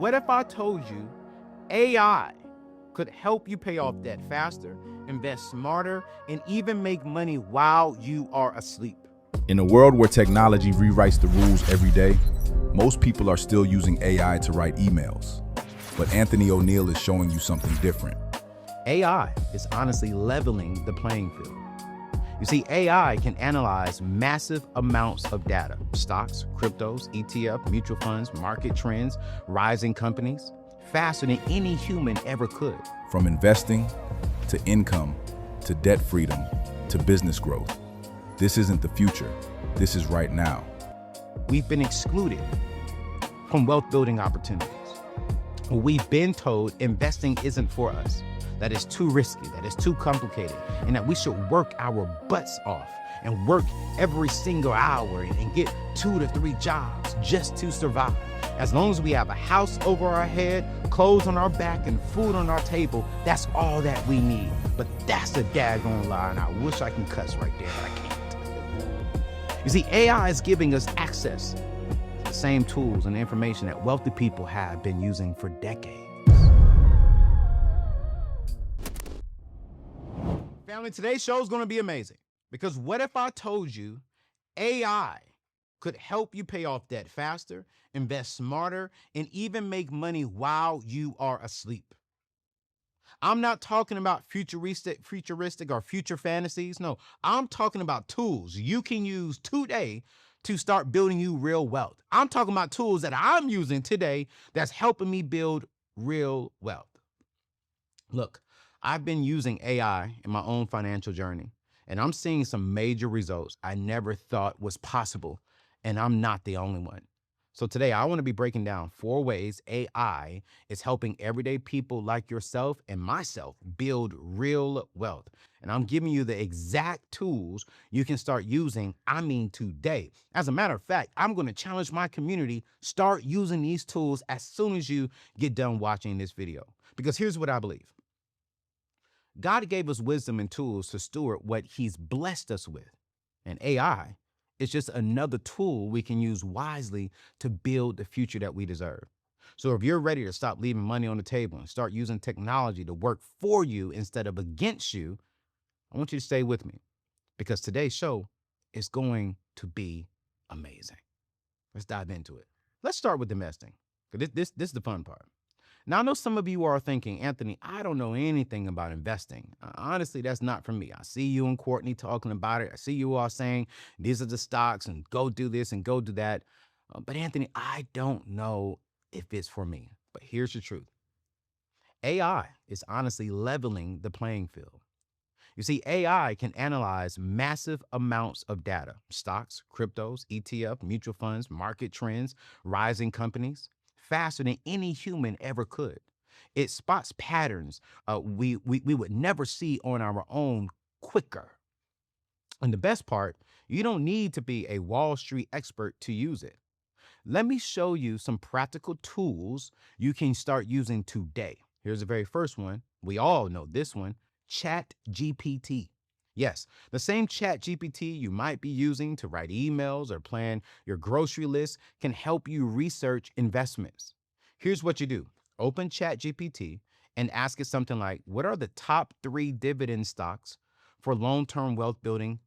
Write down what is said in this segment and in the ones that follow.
What if I told you AI could help you pay off debt faster, invest smarter, and even make money while you are asleep? In a world where technology rewrites the rules every day, most people are still using AI to write emails. But Anthony O'Neill is showing you something different. AI is honestly leveling the playing field. You see, AI can analyze massive amounts of data: stocks, cryptos, ETF, mutual funds, market trends, rising companies, faster than any human ever could. From investing to income to debt freedom to business growth. This isn't the future. This is right now. We've been excluded from wealth building opportunities. We've been told investing isn't for us, that it's too risky, that it's too complicated, and that we should work our butts off and work every single hour and get 2 to 3 jobs just to survive. As long as we have a house over our head, clothes on our back, and food on our table, that's all that we need. But that's a daggone lie, and I wish I can cuss right there, but I can't. You see, AI is giving us access to the same tools and information that wealthy people have been using for decades. Family, today's show is going to be amazing, because what if I told you AI could help you pay off debt faster, invest smarter, and even make money while you are asleep? I'm not talking about futuristic or future fantasies. No, I'm talking about tools you can use today to start building you real wealth. I'm talking about tools that I'm using today that's helping me build real wealth. Look, I've been using AI in my own financial journey, and I'm seeing some major results I never thought was possible, and I'm not the only one. So today I want to be breaking down 4 ways AI is helping everyday people like yourself and myself build real wealth. And I'm giving you the exact tools you can start using, today. As a matter of fact, I'm going to challenge my community, start using these tools as soon as you get done watching this video. Because here's what I believe. God gave us wisdom and tools to steward what he's blessed us with. And AI is just another tool we can use wisely to build the future that we deserve. So if you're ready to stop leaving money on the table and start using technology to work for you instead of against you, I want you to stay with me, because today's show is going to be amazing. Let's dive into it. Let's start with investing. This is the fun part. Now, I know some of you are thinking, Anthony, I don't know anything about investing. Honestly, that's not for me. I see you and Courtney talking about it. I see you all saying these are the stocks and go do this and go do that. But Anthony, I don't know if it's for me. But here's the truth. AI is honestly leveling the playing field. You see, AI can analyze massive amounts of data: stocks, cryptos, ETF, mutual funds, market trends, rising companies, faster than any human ever could. It spots patterns we would never see on our own quicker. And the best part, you don't need to be a Wall Street expert to use it. Let me show you some practical tools you can start using today. Here's the very first one. We all know this one: ChatGPT. Yes, the same ChatGPT you might be using to write emails or plan your grocery list can help you research investments. Here's what you do. Open ChatGPT and ask it something like, what are the top 3 dividend stocks for long-term wealth building?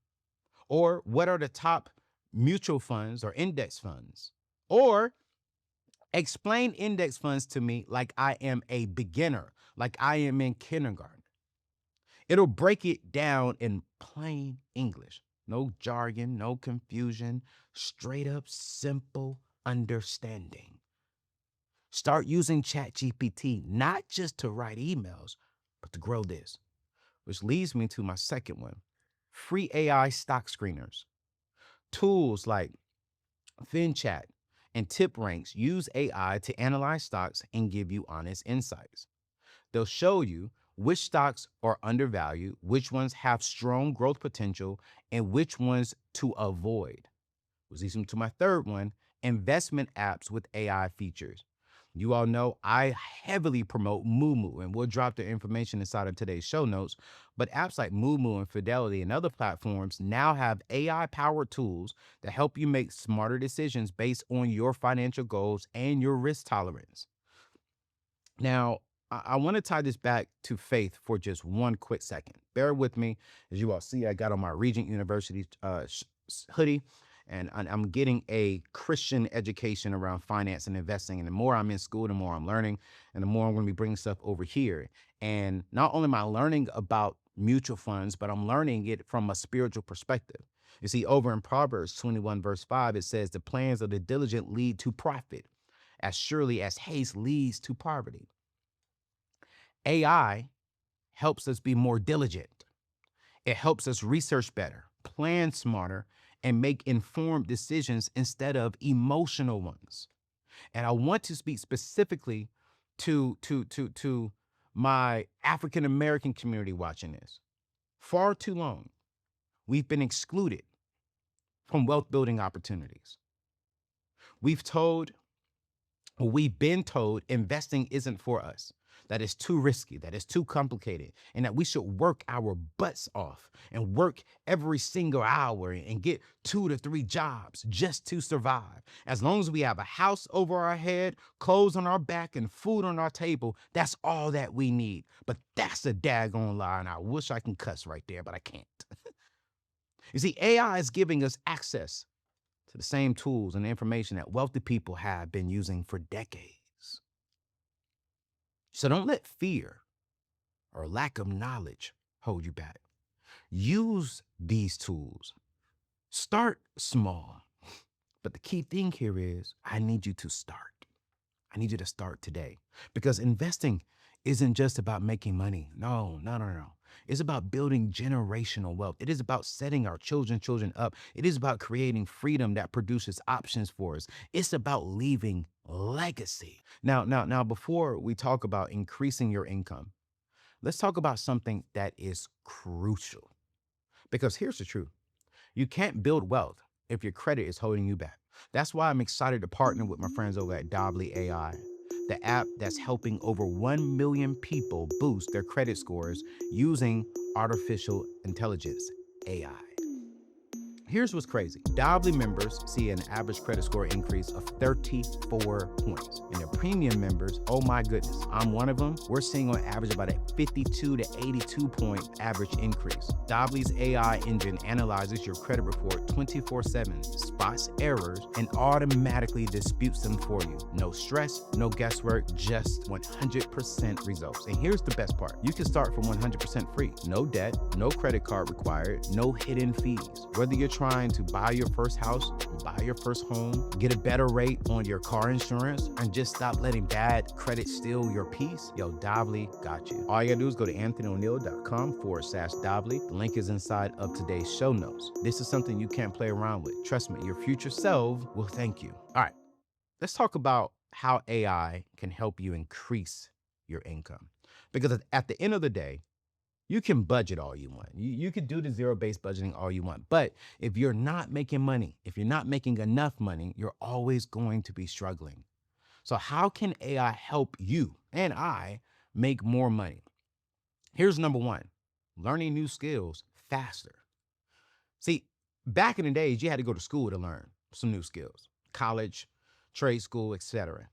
Or what are the top mutual funds or index funds? Or explain index funds to me like I am a beginner, like I am in kindergarten. It'll break it down in plain English. No jargon, no confusion, straight up simple understanding. Start using ChatGPT not just to write emails, but to grow this. Which leads me to my second one: free AI stock screeners. Tools like FinChat and TipRanks use AI to analyze stocks and give you honest insights. They'll show you which stocks are undervalued, which ones have strong growth potential, and which ones to avoid. Which leads me to my third one: investment apps with AI features. You all know I heavily promote Moomoo, and we'll drop the information inside of today's show notes. But apps like Moomoo and Fidelity and other platforms now have AI-powered tools that help you make smarter decisions based on your financial goals and your risk tolerance. Now, I want to tie this back to faith for just one quick second. Bear with me. As you all see, I got on my Regent University hoodie, and I'm getting a Christian education around finance and investing. And the more I'm in school, the more I'm learning, and the more I'm going to be bringing stuff over here. And not only am I learning about mutual funds, but I'm learning it from a spiritual perspective. You see, over in Proverbs 21, verse 5, it says, "The plans of the diligent lead to profit, as surely as haste leads to poverty." AI helps us be more diligent. It helps us research better, plan smarter, and make informed decisions instead of emotional ones. And I want to speak specifically to my African American community watching this. Far too long, we've been excluded from wealth building opportunities. We've told We've been told investing isn't for us, that it's too risky, that it's too complicated, and that we should work our butts off and work every single hour and get 2 to 3 jobs just to survive. As long as we have a house over our head, clothes on our back, and food on our table, that's all that we need. But that's a daggone lie, and I wish I can cuss right there, but I can't. You see, AI is giving us access to the same tools and information that wealthy people have been using for decades. So don't let fear or lack of knowledge hold you back. Use these tools. Start small. But the key thing here is I need you to start. I need you to start today, because investing isn't just about making money. No, no, no, no. It's about building generational wealth. It is about setting our children up. It is about creating freedom that produces options for us. It's about leaving legacy. Now, before we talk about increasing your income, let's talk about something that is crucial. Because here's the truth. You can't build wealth if your credit is holding you back. That's why I'm excited to partner with my friends over at Dobly AI, the app that's helping over 1 million people boost their credit scores using artificial intelligence, AI. Here's what's crazy. Dobly members see an average credit score increase of 34 points. And the premium members, oh my goodness, I'm one of them. We're seeing on average about a 52 to 82 point average increase. Dobly's AI engine analyzes your credit report 24/7, spots errors, and automatically disputes them for you. No stress, no guesswork, just 100% results. And here's the best part. You can start from 100% free. No debt, no credit card required, no hidden fees. Whether you're trying to buy your first house, buy your first home, get a better rate on your car insurance, and just stop letting bad credit steal your peace, yo, Dobly got you. All you gotta do is go to anthonyoneal.com/Dobly. The link is inside of today's show notes. This is something you can't play around with. Trust me, your future self will thank you. All right, let's talk about how AI can help you increase your income. Because at the end of the day, you can budget all you want. You can do the zero-based budgeting all you want. But if you're not making money, if you're not making enough money, you're always going to be struggling. So how can AI help you and I make more money? Here's number one: learning new skills faster. See, back in the days, you had to go to school to learn some new skills, college, trade school, etc.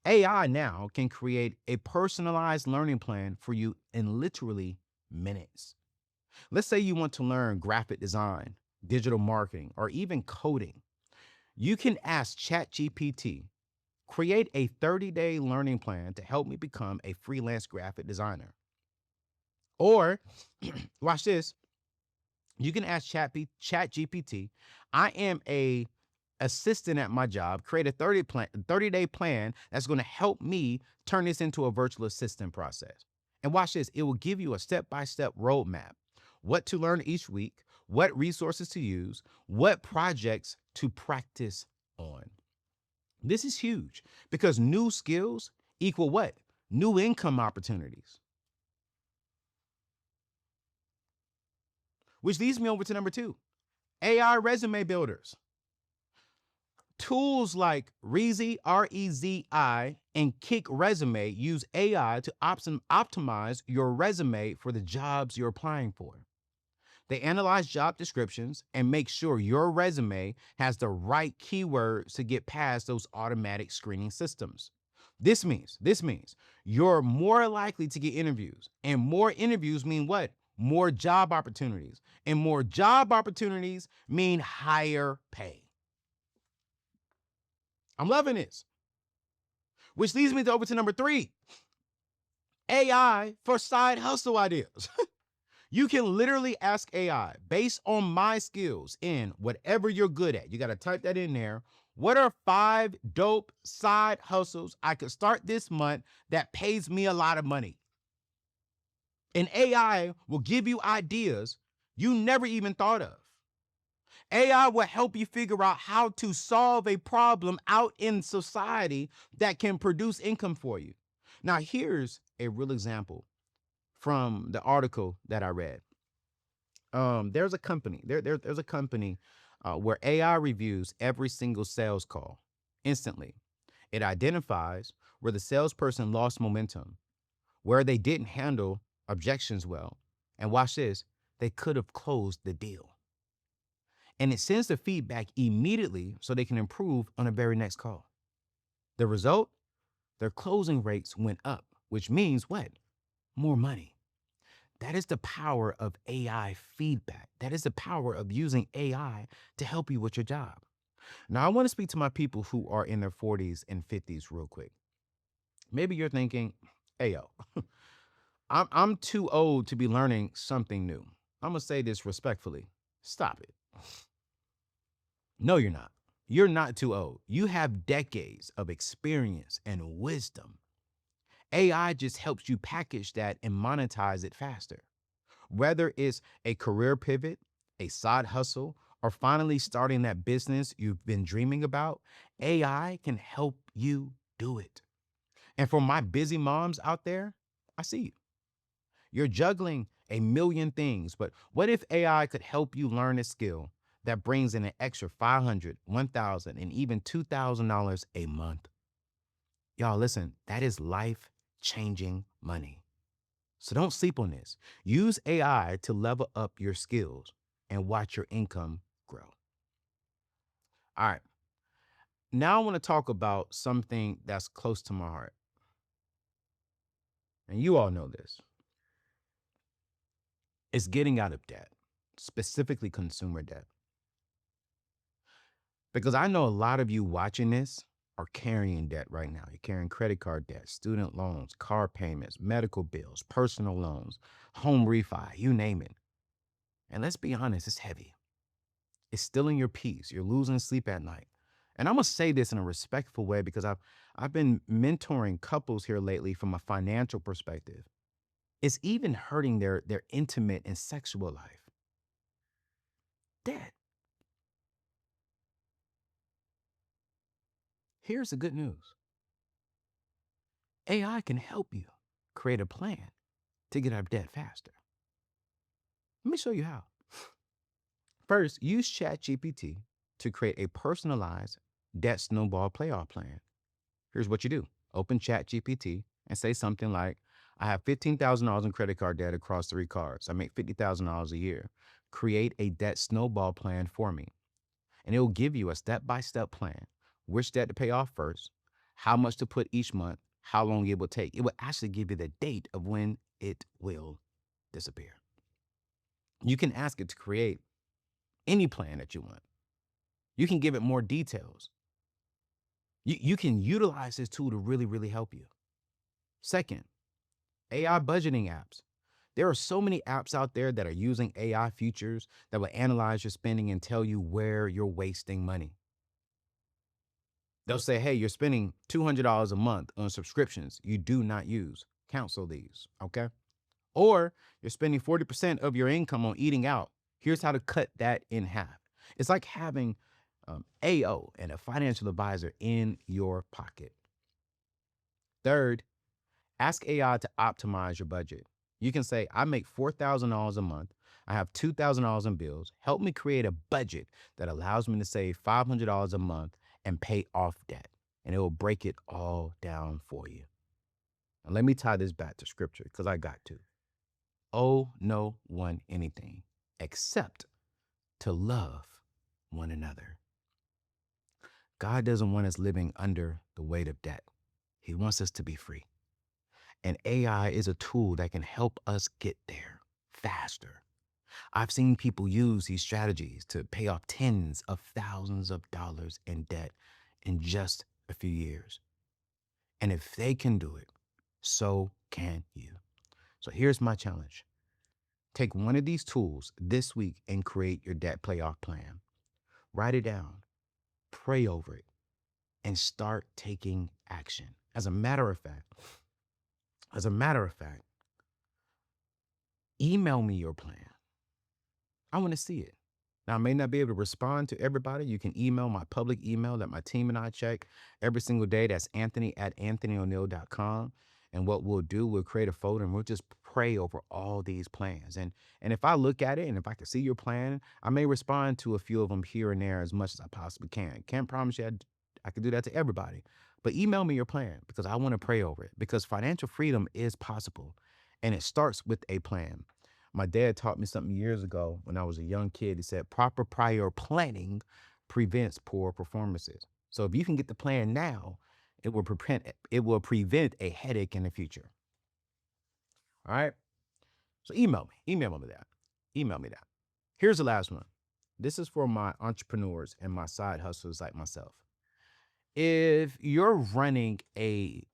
AI now can create a personalized learning plan for you in literally minutes. Let's say you want to learn graphic design, digital marketing, or even coding. You can ask ChatGPT, create a 30-day learning plan to help me become a freelance graphic designer. Or, watch this, you can ask ChatGPT, I am a assistant at my job, create a 30-day plan that's going to help me turn this into a virtual assistant process. And watch this, it will give you a step-by-step roadmap, what to learn each week, what resources to use, what projects to practice on. This is huge because new skills equal what? New income opportunities. Which leads me over to number two, AI resume builders. Tools like Reezy, R-E-Z-I, and Kick Resume use AI to optimize your resume for the jobs you're applying for. They analyze job descriptions and make sure your resume has the right keywords to get past those automatic screening systems. This means you're more likely to get interviews, and more interviews mean what? More job opportunities, and more job opportunities mean higher pay. I'm loving this, which leads me to over to number 3, AI for side hustle ideas. You can literally ask AI based on my skills in whatever you're good at. You got to type that in there. What are 5 dope side hustles I could start this month that pays me a lot of money? And AI will give you ideas you never even thought of. AI will help you figure out how to solve a problem out in society that can produce income for you. Now, here's a real example from the article that I read. There's a company, there's a company where AI reviews every single sales call instantly. It identifies where the salesperson lost momentum, where they didn't handle objections well, and watch this, they could have closed the deal. And it sends the feedback immediately so they can improve on the very next call. The result? Their closing rates went up, which means what? More money. That is the power of AI feedback. That is the power of using AI to help you with your job. Now, I want to speak to my people who are in their 40s and 50s real quick. Maybe you're thinking, hey, yo, I'm too old to be learning something new. I'm going to say this respectfully. Stop it. No, you're not. You're not too old. You have decades of experience and wisdom. AI just helps you package that and monetize it faster. Whether it's a career pivot, a side hustle, or finally starting that business you've been dreaming about, AI can help you do it. And for my busy moms out there, I see you. You're juggling a million things, but what if AI could help you learn a skill that brings in an extra $500, $1,000, and even $2,000 a month? Y'all, listen, that is life changing money. So don't sleep on this. Use AI to level up your skills and watch your income grow. All right. Now I want to talk about something that's close to my heart. And you all know this. It's getting out of debt, specifically consumer debt. Because I know a lot of you watching this are carrying debt right now. You're carrying credit card debt, student loans, car payments, medical bills, personal loans, home refi, you name it. And let's be honest, it's heavy. It's stealing your peace. You're losing sleep at night. And I'm gonna say this in a respectful way because I've been mentoring couples here lately from a financial perspective. It's even hurting their intimate and sexual life. Debt. Here's the good news. AI can help you create a plan to get out of debt faster. Let me show you how. First, use ChatGPT to create a personalized debt snowball playoff plan. Here's what you do. Open ChatGPT and say something like, I have $15,000 in credit card debt across 3 cards. I make $50,000 a year. Create a debt snowball plan for me. And it will give you a step-by-step plan, which debt to pay off first, how much to put each month, how long it will take. It will actually give you the date of when it will disappear. You can ask it to create any plan that you want. You can give it more details. You can utilize this tool to really, really help you. Second, AI budgeting apps. There are so many apps out there that are using AI features that will analyze your spending and tell you where you're wasting money. They'll say, hey, you're spending $200 a month on subscriptions you do not use. Cancel these, okay? Or you're spending 40% of your income on eating out. Here's how to cut that in half. It's like having AO and a financial advisor in your pocket. Third, ask AI to optimize your budget. You can say, I make $4,000 a month. I have $2,000 in bills. Help me create a budget that allows me to save $500 a month and pay off debt. And it will break it all down for you. And let me tie this back to scripture because I got to. Owe no one anything except to love one another. God doesn't want us living under the weight of debt. He wants us to be free. And AI is a tool that can help us get there faster. I've seen people use these strategies to pay off tens of thousands of dollars in debt in just a few years. And if they can do it, so can you. So here's my challenge. Take one of these tools this week and create your debt payoff plan. Write it down, pray over it, and start taking action. As a matter of fact, email me your plan. I want to see it. Now, I may not be able to respond to everybody. You can email my public email that my team and I check every single day. That's anthony@anthonyoneal.com. And what we'll do, we'll create a folder and we'll just pray over all these plans. And if I look at it and if I can see your plan, I may respond to a few of them here and there as much as I possibly can. Can't promise you I can do that to everybody. But email me your plan because I want to pray over it because financial freedom is possible. And it starts with a plan. My dad taught me something years ago when I was a young kid. He said, proper prior planning prevents poor performances. So if you can get the plan now, it will prevent a headache in the future. All right. So email me that. Email me that. Here's the last one. This is for my entrepreneurs and my side hustlers like myself. If you're running a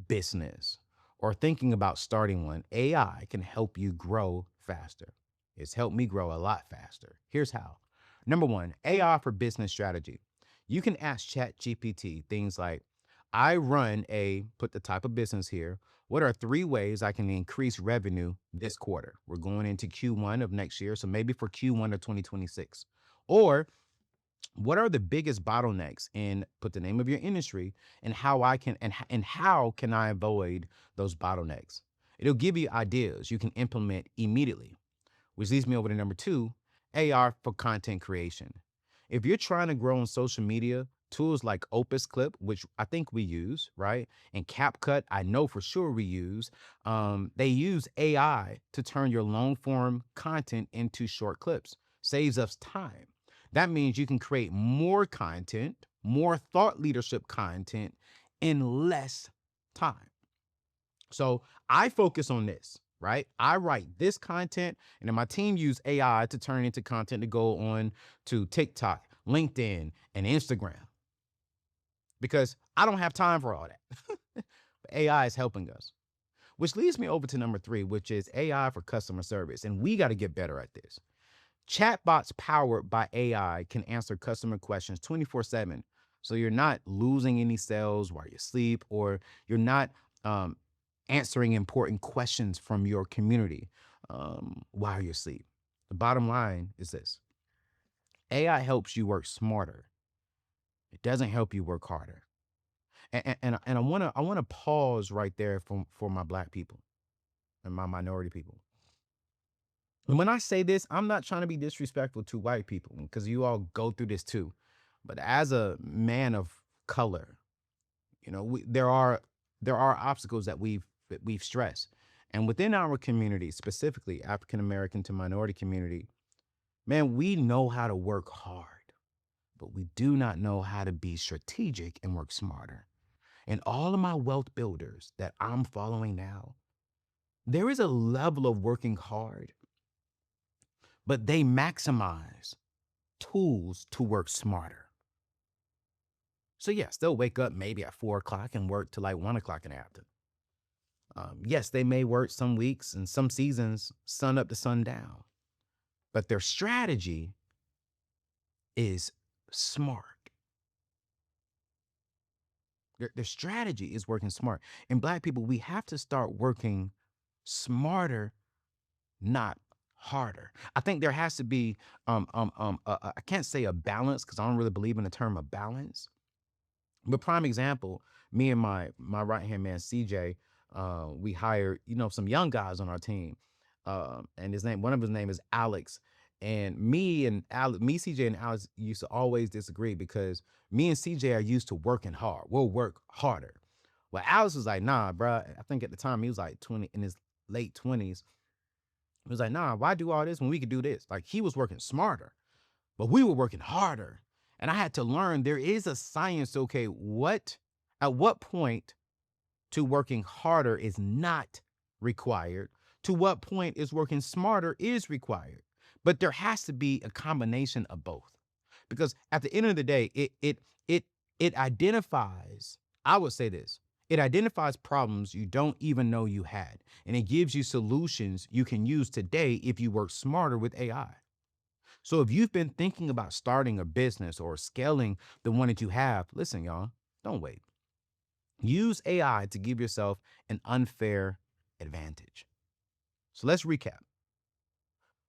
business or thinking about starting one, AI can help you grow faster. It's helped me grow a lot faster. Here's how. Number one, AI for business strategy. You can ask ChatGPT things like, put the type of business here. What are 3 ways I can increase revenue this quarter? We're going into Q1 of next year, so maybe for Q1 of 2026. Or what are the biggest bottlenecks in put the name of your industry and how can I avoid those bottlenecks? It'll give you ideas you can implement immediately, which leads me over to number 2, AR for content creation. If you're trying to grow on social media, tools like Opus Clip, which I think we use, right? And CapCut, I know for sure we use. They use AI to turn your long form content into short clips, saves us time. That means you can create more content, more thought leadership content in less time. So I focus on this, right? I write this content and then my team use AI to turn into content to go on to TikTok, LinkedIn, and Instagram because I don't have time for all that. But AI is helping us, which leads me over to number 3, which is AI for customer service. And we got to get better at this. Chatbots powered by AI can answer customer questions 24/7. So you're not losing any sales while you sleep, or you're not answering important questions from your community while you're asleep. The bottom line is this. AI helps you work smarter. It doesn't help you work harder. And I wanna pause right there for my black people and my minority people. And when I say this, I'm not trying to be disrespectful to white people because you all go through this too. But as a man of color, there are obstacles that we've stressed. And within our community, specifically African American to minority community, man, we know how to work hard, but we do not know how to be strategic and work smarter. And all of my wealth builders that I'm following now, there is a level of working hard, but they maximize tools to work smarter. So yes, they'll wake up maybe at 4 o'clock and work till like 1 o'clock in the afternoon. Yes, they may work some weeks and some seasons sun up to sundown, but their strategy is smart. Their strategy is working smart. And black people, we have to start working smarter, not harder. I think there has to be, I can't say a balance because I don't really believe in the term of balance. But prime example, me and my right hand man CJ, we hired some young guys on our team, and one of his name is Alex. And me, CJ, and Alex used to always disagree because me and CJ are used to working hard. We'll work harder. Well, Alex was like, nah, bro. I think at the time he was like 20 in his late 20s. He was like, nah, why do all this when we could do this? Like he was working smarter, but we were working harder. And I had to learn there is a science. Okay, at what point to working harder is not required, to what point is working smarter is required. But there has to be a combination of both. Because at the end of the day, it identifies, I would say this, it identifies problems you don't even know you had. And it gives you solutions you can use today if you work smarter with AI. So if you've been thinking about starting a business or scaling the one that you have, listen, y'all, don't wait. Use AI to give yourself an unfair advantage. So let's recap.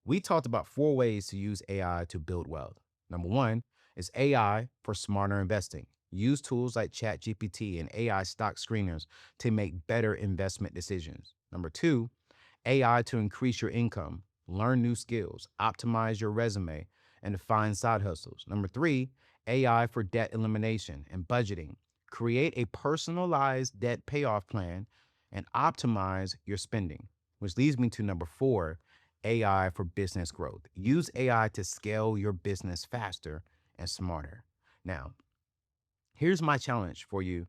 We talked about 4 ways to use AI to build wealth. Number one is AI for smarter investing. Use tools like ChatGPT and AI stock screeners to make better investment decisions. Number two, AI to increase your income, learn new skills, optimize your resume, and find side hustles. Number three, AI for debt elimination and budgeting. Create a personalized debt payoff plan and optimize your spending. Which leads me to number four, AI for business growth. Use AI to scale your business faster and smarter. Now, here's my challenge for you.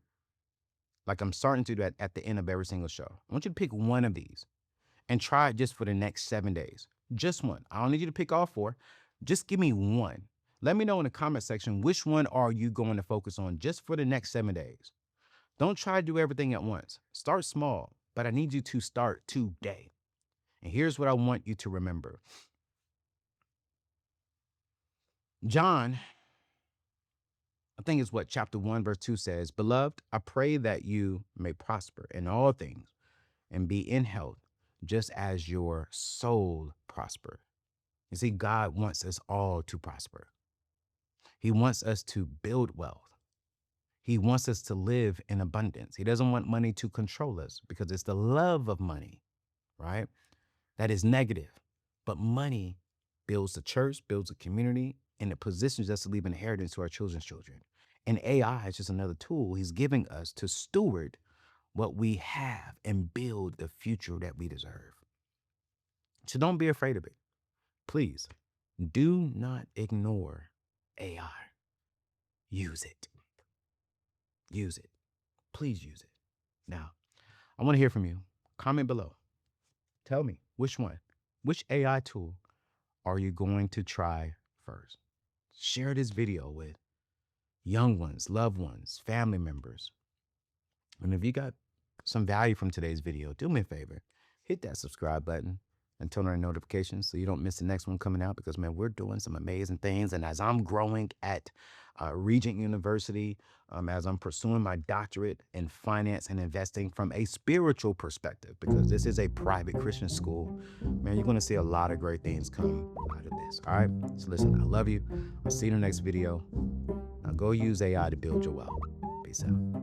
Like I'm starting to do that at the end of every single show. I want you to pick one of these and try it just for the next 7 days. Just one. I don't need you to pick all four. Just give me one. Let me know in the comment section which one are you going to focus on just for the next 7 days. Don't try to do everything at once. Start small, but I need you to start today. And here's what I want you to remember. John, I think it's what chapter 1, verse 2 says, "Beloved, I pray that you may prosper in all things and be in health, just as your soul prosper." You see, God wants us all to prosper. He wants us to build wealth. He wants us to live in abundance. He doesn't want money to control us because it's the love of money, right? That is negative. But money builds the church, builds a community, and it positions us to leave inheritance to our children's children. And AI is just another tool he's giving us to steward what we have and build the future that we deserve. So don't be afraid of it. Please do not ignore AI. Use it. Use it. Please use it. Now, I want to hear from you. Comment below. Tell me which AI tool are you going to try first? Share this video with young ones, loved ones, family members. And if you got some value from today's video, do me a favor, hit that subscribe button and turn on notifications so you don't miss the next one coming out, because man, we're doing some amazing things. And as I'm growing at Regent University, as I'm pursuing my doctorate in finance and investing from a spiritual perspective, because this is a private Christian school, man, you're going to see a lot of great things come out of this. All right. So listen, I love you. I'll see you in the next video. Now go use AI to build your wealth. Peace out.